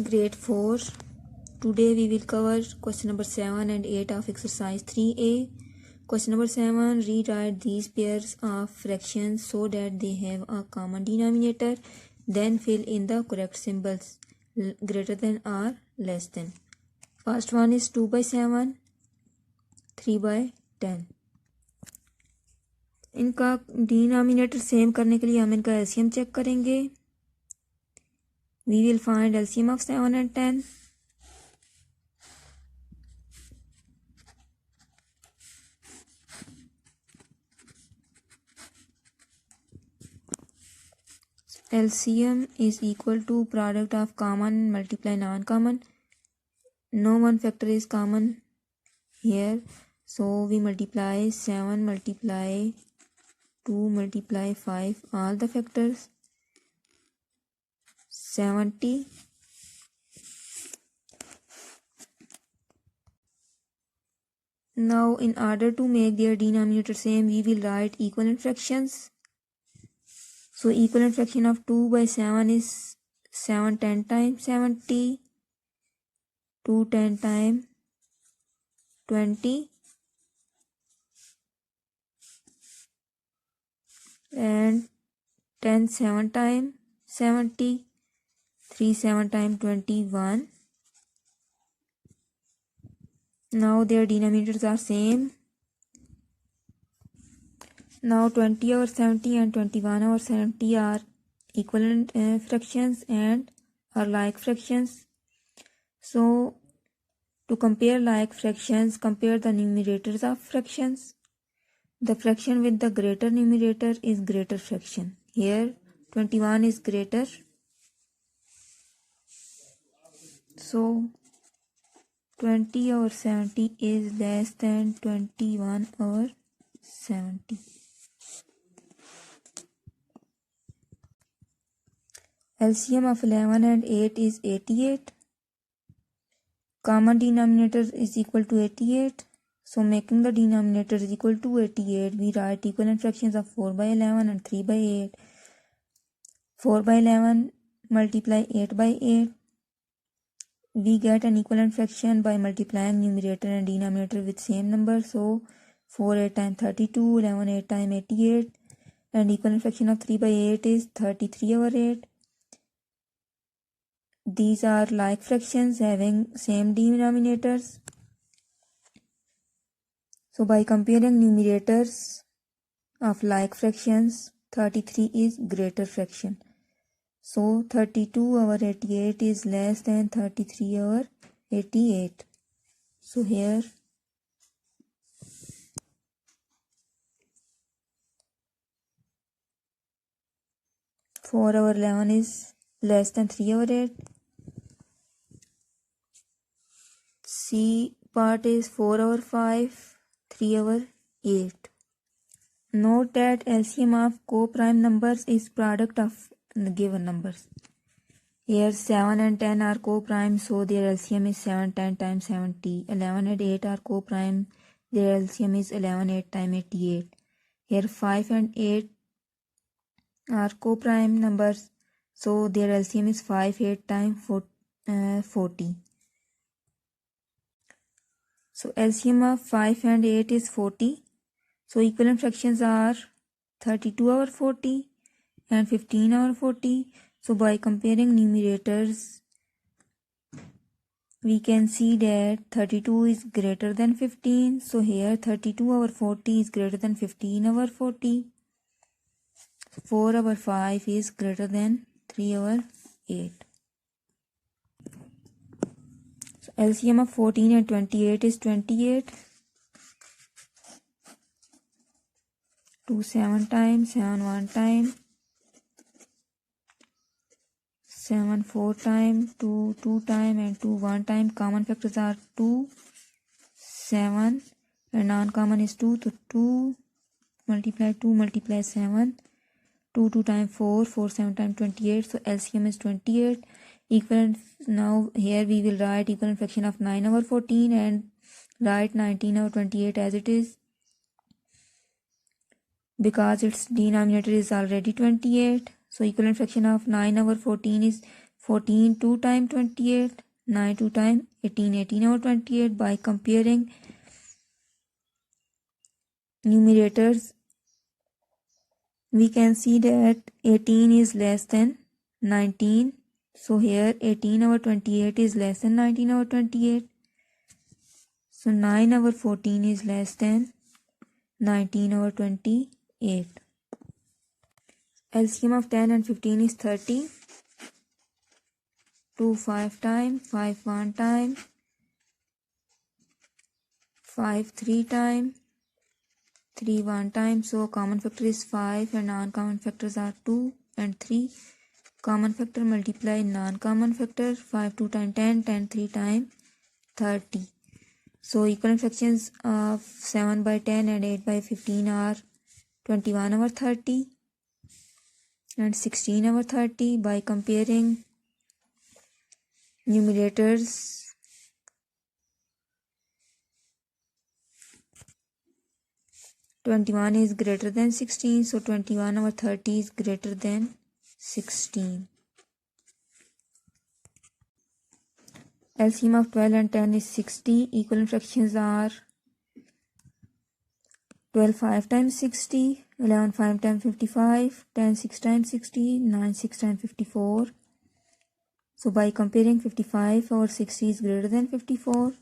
Grade 4. Today we will cover question number 7 and 8 of exercise 3A. Question number 7. Rewrite these pairs of fractions so that they have a common denominator. Then fill in the correct symbols greater than or less than. First one is 2 by 7, 3 by 10. इनका denominator same करने के लिए हम इनका LCM check करेंगे. We will find LCM of 7 and 10. LCM is equal to product of common multiply non-common. No one factor is common here. So we multiply 7 multiply 2 multiply 5 all the factors. 70. Now in order to make their denominator same, we will write equivalent fractions. So equivalent fraction of 2 by 7 is 7 10 times 70, 2 10 times 20, and 10 7 times 70, 3 7 times 21. Now their denominators are same. Now 20 over 70 and 21 over 70 are equivalent fractions and are like fractions. So to compare like fractions, compare the numerators of fractions. The fraction with the greater numerator is greater fraction. Here 21 is greater. So 20 over 70 is less than 21 over 70. LCM of 11 and 8 is 88. Common denominator is equal to 88. So making the denominator is equal to 88, we write equivalent fractions of 4 by 11 and 3 by 8. 4 by 11 multiply 8 by 8. We get an equivalent fraction by multiplying numerator and denominator with same number. So 4 8 times 32, 11 8 times 88, and equivalent fraction of 3 by 8 is 33 over 8. These are like fractions having same denominators. So by comparing numerators of like fractions, 33 is greater fraction. So 32 over 88 is less than 33 over 88. So here 4 over 11 is less than 3 over 8. C part is 4 over 5, 3 over 8. Note that LCM of co-prime numbers is product of given numbers. Here 7 and 10 are co-prime, so their LCM is 7 10 times 70. 11 and 8 are co-prime, their LCM is 11 8 times 88. Here 5 and 8 are co-prime numbers, so their LCM is 5 8 times 40. So LCM of 5 and 8 is 40. So equivalent fractions are 32 over 40 and 15 over 40. So by comparing numerators, we can see that 32 is greater than 15. So here 32 over 40 is greater than 15 over 40. 4 over 5 is greater than 3 over 8. So LCM of 14 and 28 is 28. 2 7 times, 7 1 time, 7 4 time, 2 2 time, and 2 1 time. Common factors are 2, 7, and non-common is 2. So 2 multiply 7. 2 2 times 4, 4 7 times 28. So LCM is 28. Equivalent. Now here we will write equivalent fraction of 9 over 14 and write 19 over 28 as it is, because its denominator is already 28. So equivalent fraction of 9 over 14 is 14 2 times 28, 9 2 times 18, 18 over 28. By comparing numerators, we can see that 18 is less than 19. So here 18 over 28 is less than 19 over 28. So 9 over 14 is less than 19 over 28. LCM of 10 and 15 is 30. 2 5 times, 5 1 time, 5 3 times, 3 1 time. So common factor is 5 and non-common factors are 2 and 3. Common factor multiply non-common factor. 5 2 times 10, 10 3 times 30. So equivalent fractions of 7 by 10 and 8 by 15 are 21 over 30 and 16 over 30. By comparing numerators, 21 is greater than 16, so 21 over 30 is greater than 16. LCM of 12 and 10 is 60. Equivalent fractions are 12 5 times 60, 11 5 times 55, 10 6 times 60, 9 6 times 54. So by comparing 55 over 60 is greater than 54,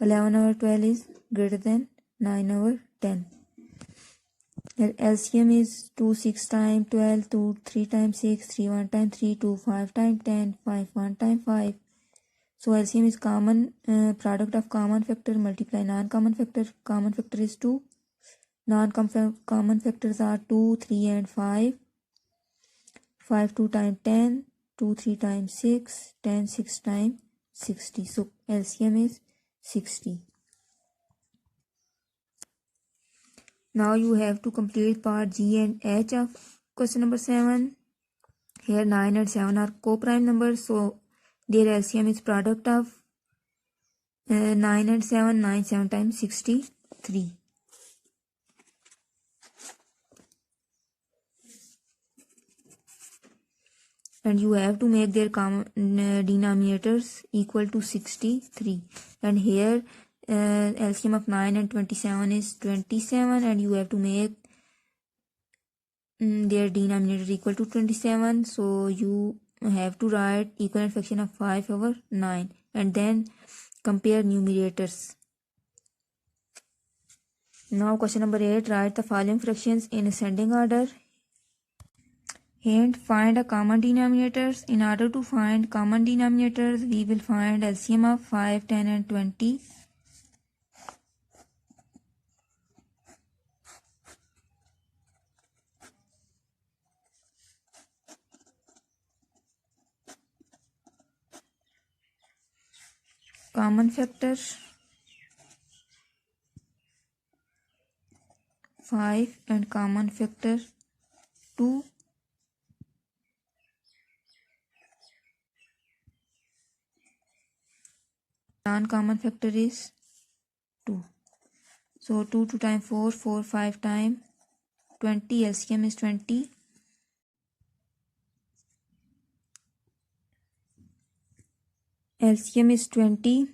11 over 12 is greater than 9 over 10. LCM is 2 6 times 12, 2 3 times 6, 3 1 times 3, 2 5 times 10, 5 1 times 5. So LCM is common product of common factor multiply non-common factor. Common factor is 2. Non-common factors are 2, 3 and 5. 5 2 times 10, 2 3 times 6, 10 6 times 60. So LCM is 60. Now you have to complete part G and H of question number 7. Here 9 and 7 are co-prime numbers, so their LCM is product of 9 and 7, 9 7 times 63. And you have to make their common denominators equal to 63. And here LCM of 9 and 27 is 27, and you have to make their denominator equal to 27. So you have to write equivalent fraction of 5 over 9 and then compare numerators. Now question number 8, write the following fractions in ascending order. Hint, find a common denominators. In order to find common denominators, we will find LCM of 5, 10 and 20. Common factor 5 and common factor 2. Non-common factor is 2. So 2 2 times 4, 4 5 times 20. LCM is 20. LCM is 20.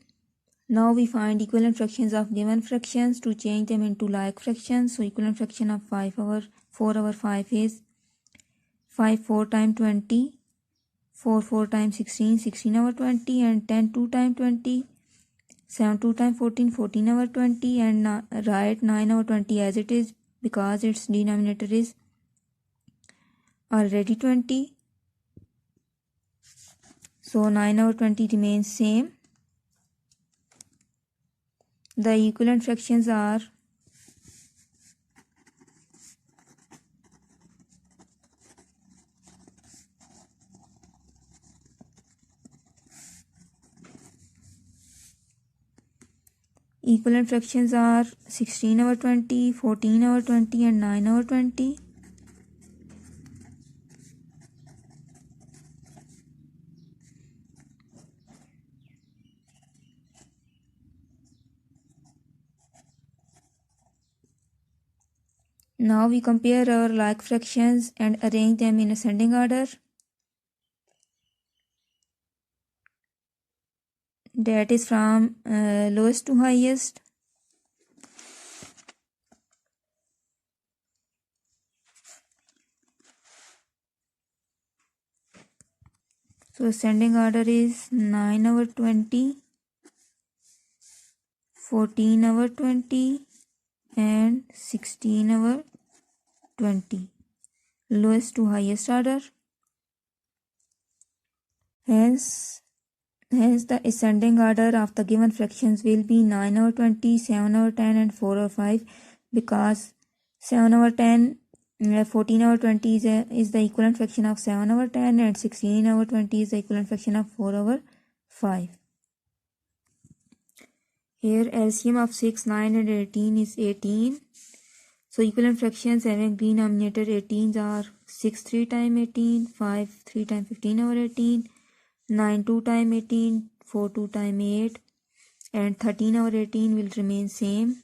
Now we find equivalent fractions of given fractions to change them into like fractions. So equivalent fraction of 4 over 5 is 5 4 times 20, 4 4 times 16, 16 over 20, and 10 2 times 20, 7 2 times 14, 14 over 20, and write 9 over 20 as it is because its denominator is already 20. So 9 over 20 remains same. The equivalent fractions are Equivalent fractions are 16 over 20, 14 over 20, and 9 over 20. Now we compare our like fractions and arrange them in ascending order. that is from lowest to highest. So ascending order is 9 over 20, 14 over 20 and 16 over 20. Lowest to highest order. Hence the ascending order of the given fractions will be 9 over 20, 7 over 10 and 4 over 5, because 7 over 10, 14 over 20 is the equivalent fraction of 7 over 10 and 16 over 20 is the equivalent fraction of 4 over 5. Here LCM of 6, 9 and 18 is 18. So equivalent fractions having denominator 18s are 6 3 times 18, 5 3 times 15 over 18, 9 2 times 18, 4 2 times 8 and 13 over 18 will remain same.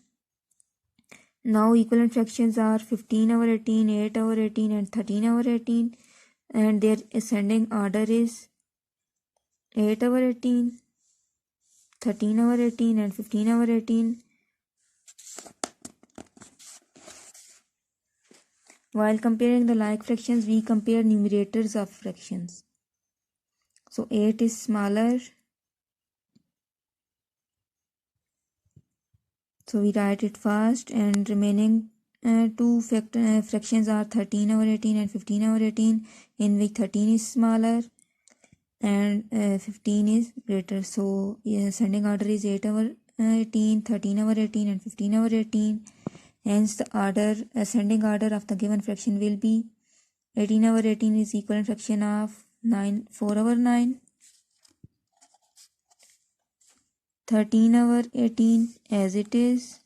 Now equivalent fractions are 15 over 18, 8 over 18 and 13 over 18 and their ascending order is 8 over 18, 13 over 18 and 15 over 18. While comparing the like fractions, we compare numerators of fractions. So 8 is smaller. So we write it first and remaining two fractions are 13 over 18 and 15 over 18, in which 13 is smaller and 15 is greater. So ascending order is 8 over 18, 13 over 18 and 15 over 18. Hence the ascending order of the given fraction will be 18 over 18 is equivalent fraction of 4 over 9. 13 over 18 as it is,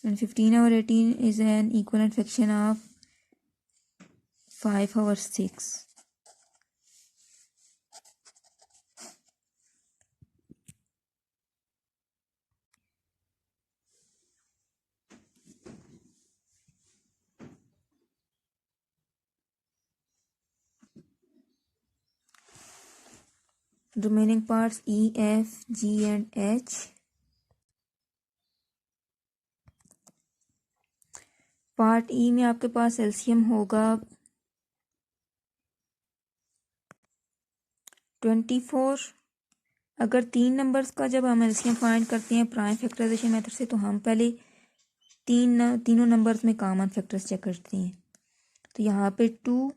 and 15 over 18 is an equivalent fraction of 5 over 6. Remaining parts E, F, G and H. Part E में आपके पास LCM होगा 24। अगर 3 numbers का जब हम LCM find करते हैं prime factorisation method से, तो हम पहले तीनों नंबर्स में कॉमन फैक्टर्स चेक करते हैं। तो यहाँ पे 2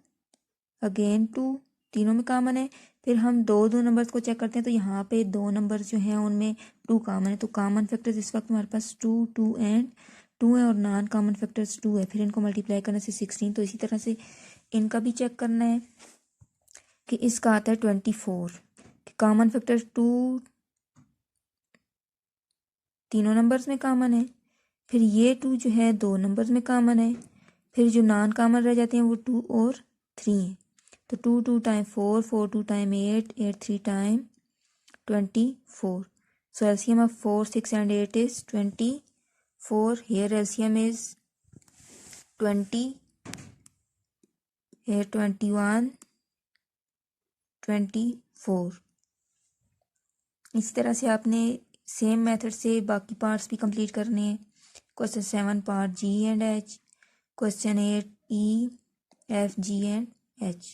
अगेन 2 तीनों में कॉमन है। फिर हम दो नंबर्स को चेक करते हैं, तो यहाँ पे 2 नंबर्स जो हैं उनमें 2 कॉमन है। तो कॉमन फैक्टर्स इस वक्त हमारे पास 2 2 एंड 2 है और नॉन कॉमन फैक्टर्स 2 है। फिर इनको मल्टीप्लाई करने से 16। तो इसी तरह से इनका भी चेक करना है कि इसका आता है 24। कॉमन फैक्टर 2 तीनों नंबर्स में कॉमन है। फिर ये 2 जो है 2 नंबर्स में कॉमन है। फिर जो नॉन कॉमन रह जाते हैं वो 2 और 3 हैं। तो 2 2 time 4, 4 2 time 8, 8 3 time 24। So LCM of 4, 6 and 8 is 24. Here LCM is 20. Here 21, 24. इसी तरह से आपने सेम मेथड से बाकी पार्ट्स भी कंप्लीट करने हैं। Question 7 part G and H, question 8 E, F, G and H.